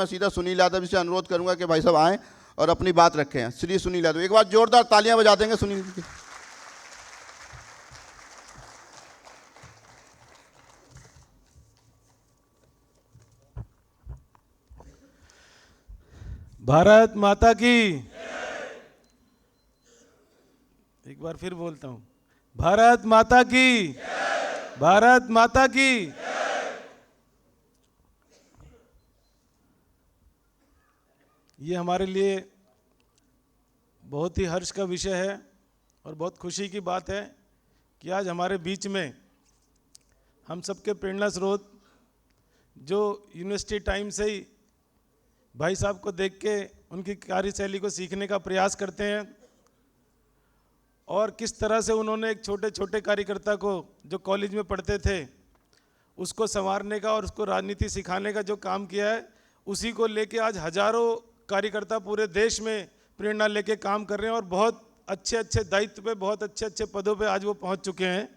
मैं सीधा सुनील यादव से अनुरोध करूंगा कि भाई साहब आएँ और अपनी बात रखें। श्री सुनील यादव, एक बार जोरदार तालियां बजा देंगे सुनील जी की। भारत माता की, एक बार फिर बोलता हूं, भारत माता की, भारत माता की। ये हमारे लिए बहुत ही हर्ष का विषय है और बहुत खुशी की बात है कि आज हमारे बीच में हम सबके प्रेरणा स्रोत जो यूनिवर्सिटी टाइम से ही भाई साहब को देख के उनकी कार्यशैली को सीखने का प्रयास करते हैं और किस तरह से उन्होंने एक छोटे छोटे कार्यकर्ता को जो कॉलेज में पढ़ते थे उसको संवारने का और उसको राजनीति सिखाने का जो काम किया है, उसी को लेके आज हजारों कार्यकर्ता पूरे देश में प्रेरणा लेके काम कर रहे हैं और बहुत अच्छे अच्छे दायित्व पे, बहुत अच्छे अच्छे पदों पे आज वो पहुंच चुके हैं।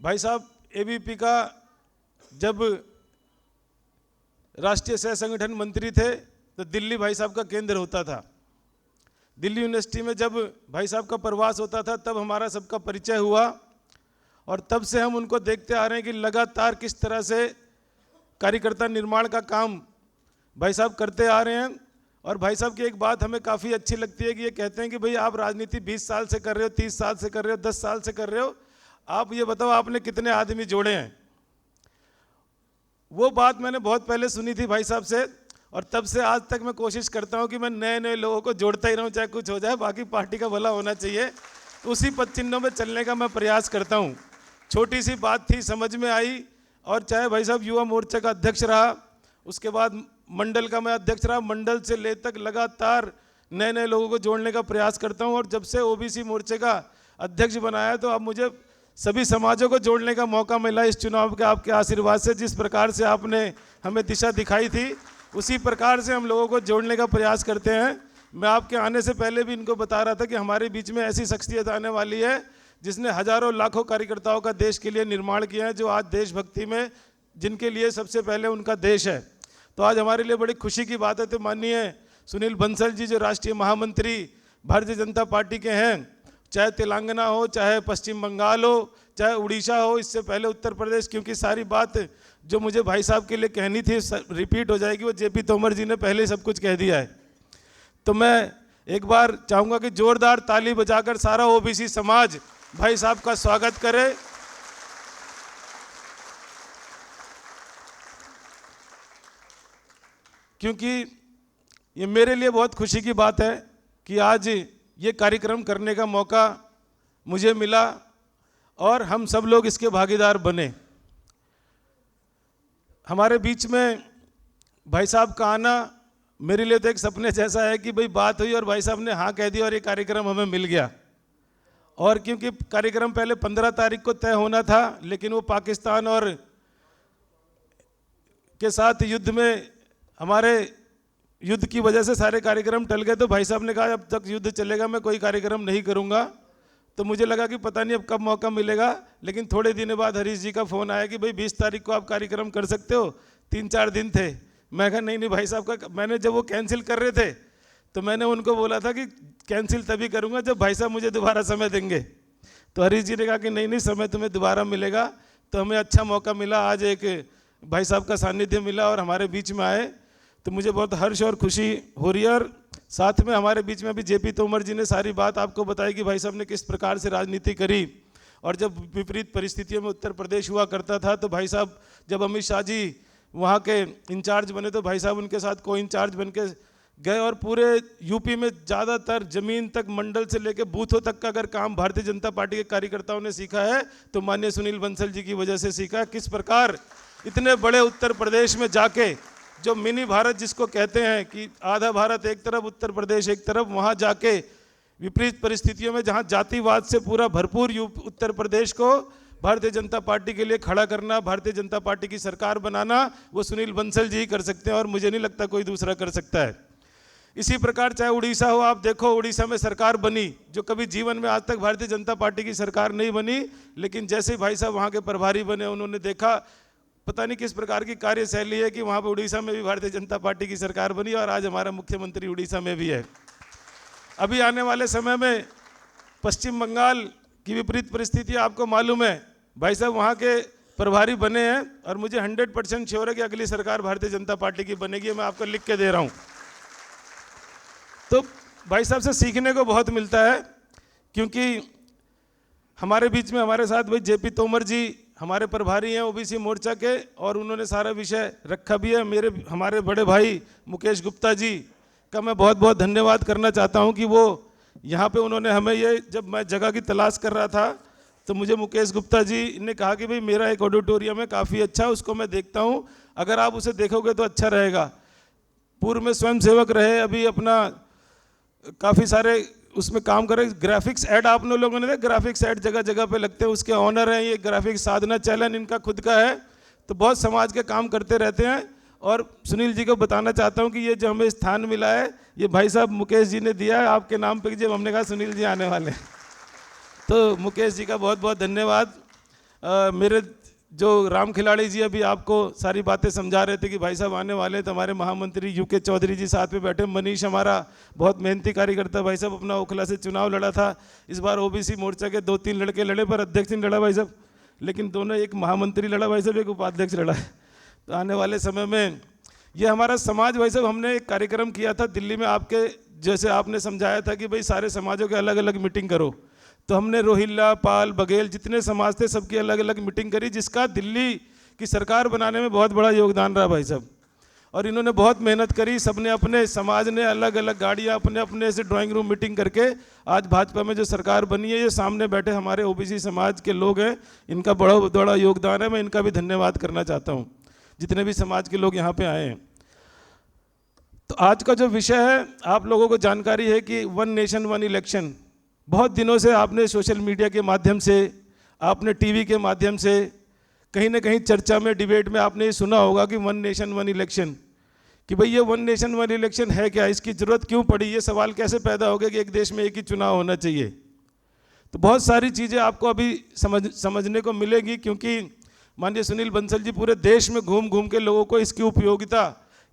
भाई साहब एबीपी का जब राष्ट्रीय सह संगठन मंत्री थे तो दिल्ली भाई साहब का केंद्र होता था। दिल्ली यूनिवर्सिटी में जब भाई साहब का प्रवास होता था तब हमारा सबका परिचय हुआ और तब से हम उनको देखते आ रहे हैं कि लगातार किस तरह से कार्यकर्ता निर्माण का काम भाई साहब करते आ रहे हैं। और भाई साहब की एक बात हमें काफ़ी अच्छी लगती है कि ये कहते हैं कि भाई आप राजनीति 20 साल से कर रहे हो, 30 साल से कर रहे हो, 10 साल से कर रहे हो, आप ये बताओ आपने कितने आदमी जोड़े हैं। वो बात मैंने बहुत पहले सुनी थी भाई साहब से और तब से आज तक मैं कोशिश करता हूँ कि मैं नए नए लोगों को जोड़ता ही रहूँ, चाहे कुछ हो जाए, बाकी पार्टी का भला होना चाहिए। तो उसी पद चिन्हों में चलने का मैं प्रयास करता हूँ। छोटी सी बात थी, समझ में आई। और चाहे भाई साहब युवा मोर्चा का अध्यक्ष रहा, उसके बाद मंडल का मैं अध्यक्ष रहा, मंडल से ले तक लगातार नए नए लोगों को जोड़ने का प्रयास करता हूँ। और जब से ओबीसी मोर्चे का अध्यक्ष बनाया तो अब मुझे सभी समाजों को जोड़ने का मौका मिला इस चुनाव के आपके आशीर्वाद से। जिस प्रकार से आपने हमें दिशा दिखाई थी उसी प्रकार से हम लोगों को जोड़ने का प्रयास करते हैं। मैं आपके आने से पहले भी इनको बता रहा था कि हमारे बीच में ऐसी शख्सियत आने वाली है जिसने हजारों लाखों कार्यकर्ताओं का देश के लिए निर्माण किया है, जो आज देशभक्ति में, जिनके लिए सबसे पहले उनका देश है। तो आज हमारे लिए बड़ी खुशी की बात है। तो माननीय सुनील बंसल जी जो राष्ट्रीय महामंत्री भारतीय जनता पार्टी के हैं, चाहे तेलंगाना हो, चाहे पश्चिम बंगाल हो, चाहे उड़ीसा हो, इससे पहले उत्तर प्रदेश, क्योंकि सारी बात जो मुझे भाई साहब के लिए कहनी थी रिपीट हो जाएगी, वो जेपी तोमर जी ने पहले सब कुछ कह दिया है। तो मैं एक बार चाहूँगा कि जोरदार ताली बजाकर सारा ओबीसी समाज भाई साहब का स्वागत करे। क्योंकि ये मेरे लिए बहुत खुशी की बात है कि आज ये कार्यक्रम करने का मौका मुझे मिला और हम सब लोग इसके भागीदार बने। हमारे बीच में भाई साहब का आना मेरे लिए तो एक सपने जैसा है कि भाई बात हुई और भाई साहब ने हाँ कह दिया और ये कार्यक्रम हमें मिल गया। और क्योंकि कार्यक्रम पहले 15 तारीख को तय होना था, लेकिन वो पाकिस्तान और के साथ युद्ध में, हमारे युद्ध की वजह से सारे कार्यक्रम टल गए। तो भाई साहब ने कहा अब तक युद्ध चलेगा मैं कोई कार्यक्रम नहीं करूंगा। तो मुझे लगा कि पता नहीं अब कब मौका मिलेगा, लेकिन थोड़े दिन बाद हरीश जी का फ़ोन आया कि भाई 20 तारीख को आप कार्यक्रम कर सकते हो। 3-4 दिन थे। मैं कहा नहीं भाई साहब का, मैंने जब वो कैंसिल कर रहे थे तो मैंने उनको बोला था कि कैंसिल तभी करूँगा जब भाई साहब मुझे दोबारा समय देंगे। तो हरीश जी ने कहा कि नहीं समय तुम्हें दोबारा मिलेगा। तो हमें अच्छा मौका मिला, आज एक भाई साहब का सानिध्य मिला और हमारे बीच में आए, तो मुझे बहुत हर्ष और खुशी हो रही है। और साथ में हमारे बीच में अभी जेपी तोमर जी ने सारी बात आपको बताई कि भाई साहब ने किस प्रकार से राजनीति करी। और जब विपरीत परिस्थितियों में उत्तर प्रदेश हुआ करता था तो भाई साहब जब अमित शाह जी वहाँ के इंचार्ज बने तो भाई साहब उनके साथ को इंचार्ज बन के गए और पूरे यूपी में ज़्यादातर जमीन तक, मंडल से लेकर बूथों तक का अगर काम भारतीय जनता पार्टी के कार्यकर्ताओं ने सीखा है तो माननीय सुनील बंसल जी की वजह से सीखा। किस प्रकार इतने बड़े उत्तर प्रदेश में जाके, जो मिनी भारत जिसको कहते हैं कि आधा भारत एक तरफ, उत्तर प्रदेश एक तरफ, वहाँ जाके विपरीत परिस्थितियों में जहाँ जातिवाद से पूरा भरपूर उत्तर प्रदेश को भारतीय जनता पार्टी के लिए खड़ा करना, भारतीय जनता पार्टी की सरकार बनाना, वो सुनील बंसल जी ही कर सकते हैं और मुझे नहीं लगता कोई दूसरा कर सकता है। इसी प्रकार चाहे उड़ीसा हो, आप देखो उड़ीसा में सरकार बनी जो कभी जीवन में आज तक भारतीय जनता पार्टी की सरकार नहीं बनी, लेकिन जैसे भाई साहब वहाँ के प्रभारी बने उन्होंने देखा पता नहीं किस प्रकार की कार्यशैली है कि वहाँ पर उड़ीसा में भी भारतीय जनता पार्टी की सरकार बनी और आज हमारा मुख्यमंत्री उड़ीसा में भी है। अभी आने वाले समय में पश्चिम बंगाल की विपरीत परिस्थिति आपको मालूम है, भाई साहब वहाँ के प्रभारी बने हैं और मुझे 100% श्योर है कि अगली सरकार भारतीय जनता पार्टी की बनेगी। मैं आपको लिख के दे रहा हूँ। तो भाई साहब से सीखने को बहुत मिलता है, क्योंकि हमारे बीच में हमारे साथ भाई जेपी तोमर जी हमारे प्रभारी हैं ओबीसी मोर्चा के, और उन्होंने सारा विषय रखा भी है। हमारे बड़े भाई मुकेश गुप्ता जी का मैं बहुत बहुत धन्यवाद करना चाहता हूं कि वो यहाँ पे उन्होंने हमें ये, जब मैं जगह की तलाश कर रहा था तो मुझे मुकेश गुप्ता जी ने कहा कि भाई मेरा एक ऑडिटोरियम है काफ़ी अच्छा, उसको मैं देखता हूँ, अगर आप उसे देखोगे तो अच्छा रहेगा। पूर्व में स्वयंसेवक रहे, अभी अपना काफ़ी सारे उसमें काम कर रहे। ग्राफिक्स ऐड आपने लोगों ने देखा, ग्राफिक्स ऐड जगह जगह पे लगते हैं, उसके ऑनर हैं ये ग्राफिक्स साधना चैनल इनका खुद का है। तो बहुत समाज के काम करते रहते हैं। और सुनील जी को बताना चाहता हूं कि ये जो हमें स्थान मिला है ये भाई साहब मुकेश जी ने दिया है आपके नाम पे, जब हमने कहा सुनील जी आने वाले हैं तो मुकेश जी का बहुत बहुत धन्यवाद। मेरे जो राम खिलाड़ी जी अभी आपको सारी बातें समझा रहे थे कि भाई साहब आने वाले, तो हमारे महामंत्री यूके चौधरी जी साथ में बैठे। मनीष हमारा बहुत मेहनती कार्यकर्ता, भाई साहब अपना ओखला से चुनाव लड़ा था। इस बार ओबीसी मोर्चा के 2-3 लड़के लड़े, पर अध्यक्ष नहीं लड़ा भाई साहब, लेकिन दोनों, एक महामंत्री लड़ा भाई साहब, एक उपाध्यक्ष लड़ा है। तो आने वाले समय में ये हमारा समाज, भाई साहब हमने एक कार्यक्रम किया था दिल्ली में, आपके जैसे आपने समझाया था कि भाई सारे समाजों के अलग अलग मीटिंग करो, तो हमने रोहिल्ला, पाल, बघेल जितने समाज थे सबकी अलग अलग मीटिंग करी, जिसका दिल्ली की सरकार बनाने में बहुत बड़ा योगदान रहा भाई साहब। और इन्होंने बहुत मेहनत करी, सबने अपने समाज ने अलग अलग गाड़ियाँ अपने अपने से ड्राइंग रूम मीटिंग करके आज भाजपा में जो सरकार बनी है, ये सामने बैठे हमारे ओबीसी समाज के लोग हैं, इनका बहुत बड़ा योगदान है। मैं इनका भी धन्यवाद करना चाहता हूँ, जितने भी समाज के लोग यहाँ पे आए हैं। तो आज का जो विषय है, आप लोगों को जानकारी है कि 1 नेशन 1 इलेक्शन, बहुत दिनों से आपने सोशल मीडिया के माध्यम से, आपने टीवी के माध्यम से, कहीं ना कहीं चर्चा में, डिबेट में आपने ये सुना होगा कि 1 नेशन 1 इलेक्शन, कि भाई ये 1 नेशन 1 इलेक्शन है क्या, इसकी ज़रूरत क्यों पड़ी, ये सवाल कैसे पैदा हो गया कि एक देश में एक ही चुनाव होना चाहिए। तो बहुत सारी चीज़ें आपको अभी समझने को मिलेगी, क्योंकि माननीय सुनील बंसल जी पूरे देश में घूम घूम के लोगों को इसकी उपयोगिता,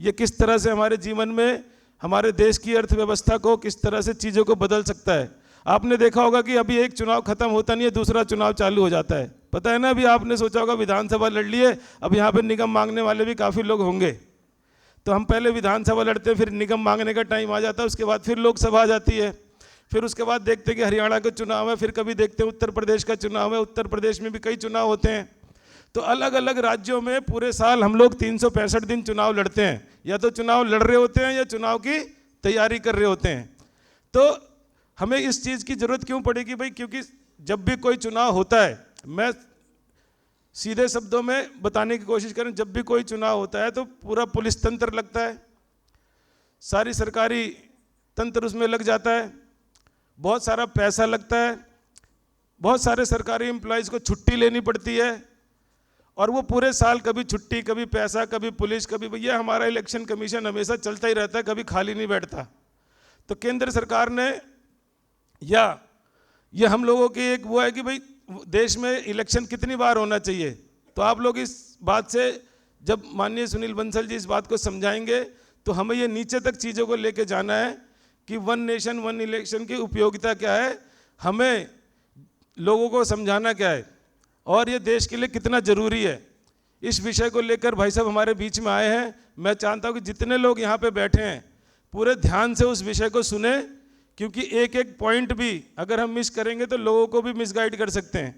ये किस तरह से हमारे जीवन में, हमारे देश की अर्थव्यवस्था को किस तरह से चीज़ों को बदल सकता है। आपने देखा होगा कि अभी एक चुनाव खत्म होता नहीं है, दूसरा चुनाव चालू हो जाता है, पता है ना। अभी आपने सोचा होगा विधानसभा लड़ लिए, अब यहाँ पे निगम मांगने वाले भी काफ़ी लोग होंगे। तो हम पहले विधानसभा लड़ते हैं, फिर निगम मांगने का टाइम आ जाता है, उसके बाद फिर लोकसभा आ जाती है, फिर उसके बाद देखते हैं कि हरियाणा का चुनाव है, फिर कभी देखते हैं उत्तर प्रदेश का चुनाव है, उत्तर प्रदेश में भी कई चुनाव होते हैं। तो अलग अलग राज्यों में पूरे साल हम लोग 365 दिन चुनाव लड़ते हैं, या तो चुनाव लड़ रहे होते हैं या चुनाव की तैयारी कर रहे होते हैं। तो हमें इस चीज़ की ज़रूरत क्यों पड़ेगी भाई, क्योंकि जब भी कोई चुनाव होता है, मैं सीधे शब्दों में बताने की कोशिश करें, जब भी कोई चुनाव होता है तो पूरा पुलिस तंत्र लगता है, सारी सरकारी तंत्र उसमें लग जाता है, बहुत सारा पैसा लगता है, बहुत सारे सरकारी एम्प्लॉयज़ को छुट्टी लेनी पड़ती है, और वो पूरे साल कभी छुट्टी, कभी पैसा, कभी पुलिस, कभी भैया हमारा इलेक्शन कमीशन हमेशा चलता ही रहता है, कभी खाली नहीं बैठता। तो केंद्र सरकार ने, या ये हम लोगों की एक वो है कि भाई देश में इलेक्शन कितनी बार होना चाहिए। तो आप लोग इस बात से, जब माननीय सुनील बंसल जी इस बात को समझाएंगे, तो हमें ये नीचे तक चीज़ों को लेके जाना है कि 1 नेशन 1 इलेक्शन की उपयोगिता क्या है, हमें लोगों को समझाना क्या है, और ये देश के लिए कितना ज़रूरी है। इस विषय को लेकर भाई साहब हमारे बीच में आए हैं। मैं चाहता हूँ कि जितने लोग यहाँ पे बैठे हैं पूरे ध्यान से उस विषय को सुने, क्योंकि एक एक पॉइंट भी अगर हम मिस करेंगे तो लोगों को भी मिसगाइड कर सकते हैं।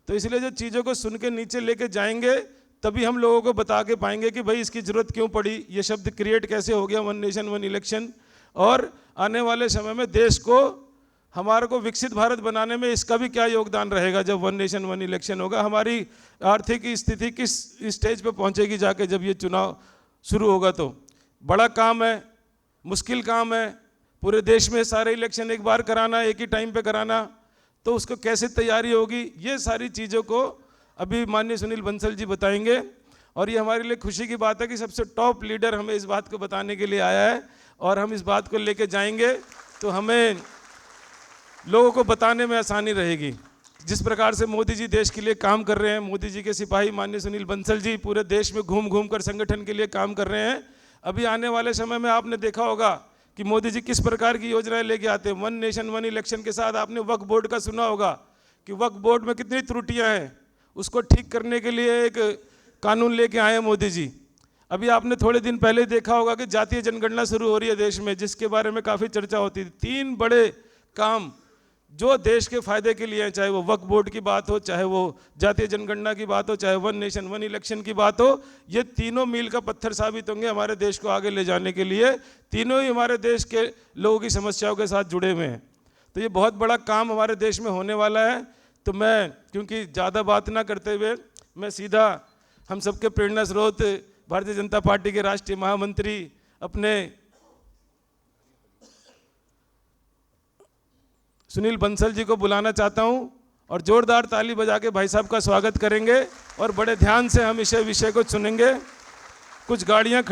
तो इसलिए जो चीज़ों को सुन के नीचे लेके जाएंगे, तभी हम लोगों को बता के पाएंगे कि भाई इसकी ज़रूरत क्यों पड़ी, ये शब्द क्रिएट कैसे हो गया 1 नेशन 1 इलेक्शन, और आने वाले समय में देश को, हमारे को विकसित भारत बनाने में इसका भी क्या योगदान रहेगा। जब 1 नेशन 1 इलेक्शन होगा, हमारी आर्थिक स्थिति किस स्टेज पे पहुंचेगी जाके जब ये चुनाव शुरू होगा। तो बड़ा काम है, मुश्किल काम है, पूरे देश में सारे इलेक्शन एक बार कराना, एक ही टाइम पे कराना, तो उसको कैसे तैयारी होगी, ये सारी चीज़ों को अभी माननीय सुनील बंसल जी बताएंगे। और ये हमारे लिए खुशी की बात है कि सबसे टॉप लीडर हमें इस बात को बताने के लिए आया है, और हम इस बात को लेके जाएंगे तो हमें लोगों को बताने में आसानी रहेगी। जिस प्रकार से मोदी जी देश के लिए काम कर रहे हैं, मोदी जी के सिपाही माननीय सुनील बंसल जी पूरे देश में घूम घूम कर संगठन के लिए काम कर रहे हैं। अभी आने वाले समय में आपने देखा होगा कि मोदी जी किस प्रकार की योजनाएं लेके आते हैं। वन नेशन वन इलेक्शन के साथ आपने वक्फ बोर्ड का सुना होगा कि वक्फ बोर्ड में कितनी त्रुटियां हैं, उसको ठीक करने के लिए एक कानून लेके आए मोदी जी। अभी आपने थोड़े दिन पहले देखा होगा कि जातीय जनगणना शुरू हो रही है देश में, जिसके बारे में काफ़ी चर्चा होती थी। 3 बड़े काम जो देश के फायदे के लिए हैं, चाहे वो वक्फ बोर्ड की बात हो, चाहे वो जातीय जनगणना की बात हो, चाहे वन नेशन वन इलेक्शन की बात हो, ये तीनों मील का पत्थर साबित होंगे हमारे देश को आगे ले जाने के लिए। तीनों ही हमारे देश के लोगों की समस्याओं के साथ जुड़े हुए हैं। तो ये बहुत बड़ा काम हमारे देश में होने वाला है। तो मैं क्योंकि ज़्यादा बात ना करते हुए मैं सीधा हम सबके प्रेरणा स्रोत भारतीय जनता पार्टी के राष्ट्रीय महामंत्री अपने सुनील बंसल जी को बुलाना चाहता हूं और जोरदार ताली बजा के भाई साहब का स्वागत करेंगे और बड़े ध्यान से हम इस विषय को सुनेंगे। कुछ गाड़ियां